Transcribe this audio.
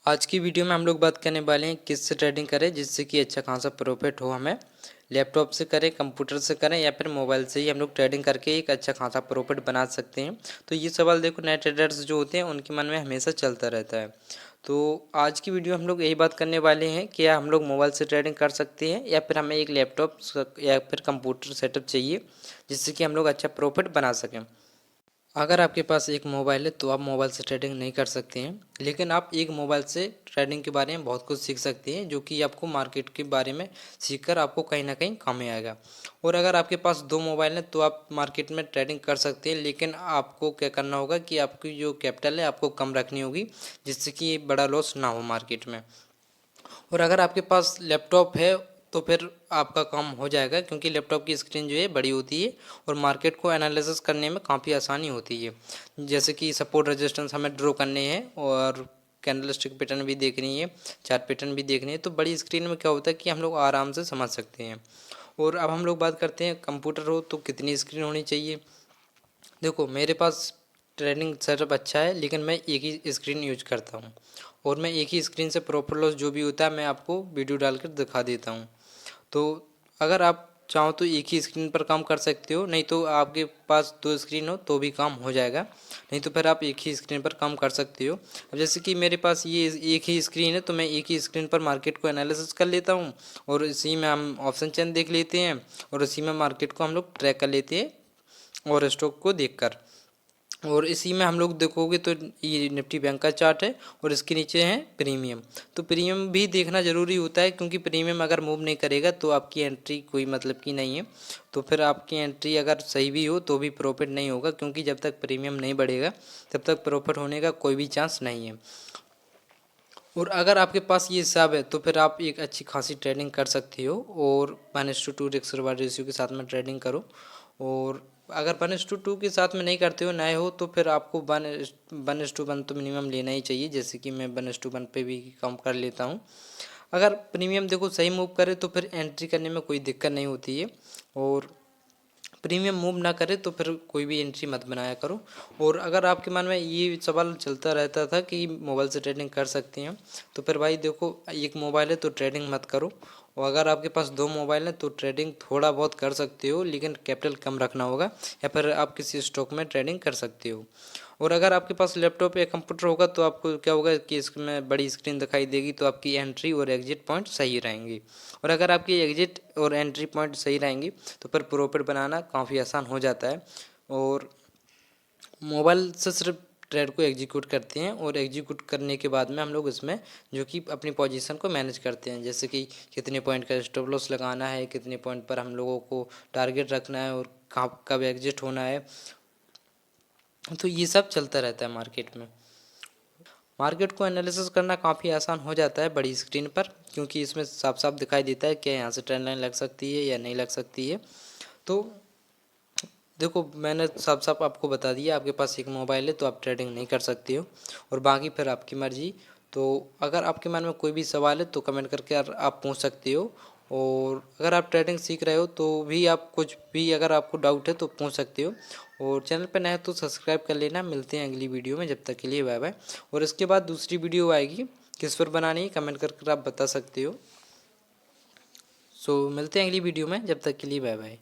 आज की वीडियो में हम लोग बात करने वाले हैं किससे ट्रेडिंग करें जिससे कि अच्छा खासा प्रॉफिट हो हमें। लैपटॉप से करें, कंप्यूटर से करें या फिर मोबाइल से ही हम लोग ट्रेडिंग करके एक अच्छा खासा प्रॉफिट बना सकते हैं। तो ये सवाल देखो नए ट्रेडर्स जो होते हैं उनके मन में हमेशा चलता रहता है। तो आज की वीडियो हम लोग यही बात करने वाले हैं कि हम लोग मोबाइल से ट्रेडिंग कर सकते हैं या फिर हमें एक लैपटॉप या फिर कंप्यूटर सेटअप चाहिए जिससे कि हम लोग अच्छा प्रॉफिट बना सकें। अगर आपके पास एक मोबाइल है तो आप मोबाइल से ट्रेडिंग नहीं कर सकते हैं, लेकिन आप एक मोबाइल से ट्रेडिंग के बारे में बहुत कुछ सीख सकते हैं जो कि आपको मार्केट के बारे में सीखकर आपको कहीं ना कहीं काम में आएगा। और अगर आपके पास दो मोबाइल हैं तो आप मार्केट में ट्रेडिंग कर सकते हैं, लेकिन आपको क्या करना होगा कि आपकी जो कैपिटल है आपको कम रखनी होगी जिससे कि बड़ा लॉस ना हो मार्केट में। और अगर आपके पास लैपटॉप है तो फिर आपका काम हो जाएगा, क्योंकि लैपटॉप की स्क्रीन जो है बड़ी होती है और मार्केट को एनालिसिस करने में काफ़ी आसानी होती है। जैसे कि सपोर्ट रेजिस्टेंस हमें ड्रॉ करने हैं और कैंडल स्टिक पैटर्न भी देखनी है, चार्ट पैटर्न भी देखनी है, तो बड़ी स्क्रीन में क्या होता है कि हम लोग आराम से समझ सकते हैं। और अब हम लोग बात करते हैं कंप्यूटर हो तो कितनी स्क्रीन होनी चाहिए। देखो मेरे पास ट्रेडिंग सेटअप अच्छा है, लेकिन मैं एक ही स्क्रीन यूज करता हूँ और मैं एक ही स्क्रीन से प्रॉफिट लॉस जो भी होता है मैं आपको वीडियो डालकर दिखा देता हूँ। तो अगर आप चाहो तो एक ही स्क्रीन पर काम कर सकते हो, नहीं तो आपके पास दो स्क्रीन हो तो भी काम हो जाएगा, नहीं तो फिर आप एक ही स्क्रीन पर काम कर सकते हो। अब जैसे कि मेरे पास ये एक ही स्क्रीन है तो मैं एक ही स्क्रीन पर मार्केट को एनालिसिस कर लेता हूँ और इसी में हम ऑप्शन चेन देख लेते हैं और इसी में मार्केट को हम लोग ट्रैक कर लेते हैं और स्टॉक को देखकर। और इसी में हम लोग देखोगे तो ये निफ्टी बैंक का चार्ट है और इसके नीचे है प्रीमियम। तो प्रीमियम भी देखना ज़रूरी होता है, क्योंकि प्रीमियम अगर मूव नहीं करेगा तो आपकी एंट्री कोई मतलब की नहीं है। तो फिर आपकी एंट्री अगर सही भी हो तो भी प्रॉफिट नहीं होगा, क्योंकि जब तक प्रीमियम नहीं बढ़ेगा तब तक प्रॉफिट होने का कोई भी चांस नहीं है। और अगर आपके पास ये हिसाब है तो फिर आप एक अच्छी खासी ट्रेडिंग कर सकते हो और 1:2 रिस्क रिवार्ड रेशियो के साथ में ट्रेडिंग करो। और अगर 1:2 के साथ में नहीं करते हो, नए हो, तो फिर आपको 1:1 तो मिनिमम लेना ही चाहिए, जैसे कि मैं 1:1 पे भी काम कर लेता हूँ। अगर प्रीमियम देखो सही मूव करे तो फिर एंट्री करने में कोई दिक्कत नहीं होती है, और प्रीमियम मूव ना करे तो फिर कोई भी एंट्री मत बनाया करो। और अगर आपके मन में ये सवाल चलता रहता था कि मोबाइल से ट्रेडिंग कर सकते हैं, तो फिर भाई देखो एक मोबाइल है तो ट्रेडिंग मत करो, और अगर आपके पास दो मोबाइल हैं तो ट्रेडिंग थोड़ा बहुत कर सकते हो, लेकिन कैपिटल कम रखना होगा, या फिर आप किसी स्टॉक में ट्रेडिंग कर सकते हो। और अगर आपके पास लैपटॉप या कंप्यूटर होगा तो आपको क्या होगा कि इसमें बड़ी स्क्रीन दिखाई देगी, तो आपकी एंट्री और एग्जिट पॉइंट सही रहेंगी। और अगर आपकी एग्जिट और एंट्री पॉइंट सही रहेंगी तो फिर प्रॉफिट बनाना काफ़ी आसान हो जाता है। और मोबाइल से सिर्फ ट्रेड को एग्जीक्यूट करते हैं, और एग्जीक्यूट करने के बाद में हम लोग इसमें जो कि अपनी पोजीशन को मैनेज करते हैं, जैसे कि कितने पॉइंट का स्टॉप लॉस लगाना है, कितने पॉइंट पर हम लोगों को टारगेट रखना है और कब कब एग्जिट होना है। तो ये सब चलता रहता है मार्केट में। मार्केट को एनालिसिस करना काफ़ी आसान हो जाता है बड़ी स्क्रीन पर, क्योंकि इसमें साफ साफ दिखाई देता है कि यहाँ से ट्रेंड लाइन लग सकती है या नहीं लग सकती है। तो देखो मैंने साफ साफ आपको बता दिया, आपके पास एक मोबाइल है तो आप ट्रेडिंग नहीं कर सकते हो, और बाकी फिर आपकी मर्जी। तो अगर आपके मन में कोई भी सवाल है तो कमेंट करके आप पूछ सकते हो, और अगर आप ट्रेडिंग सीख रहे हो तो भी आप कुछ भी अगर आपको डाउट है तो पूछ सकते हो। और चैनल पर नया है तो सब्सक्राइब कर लेना। मिलते हैं अगली वीडियो में, जब तक के लिए बाय बाय। और इसके बाद दूसरी वीडियो आएगी, किस पर बनानी है कमेंट करके आप बता सकते हो। सो मिलते हैं अगली वीडियो में, जब तक के लिए बाय बाय।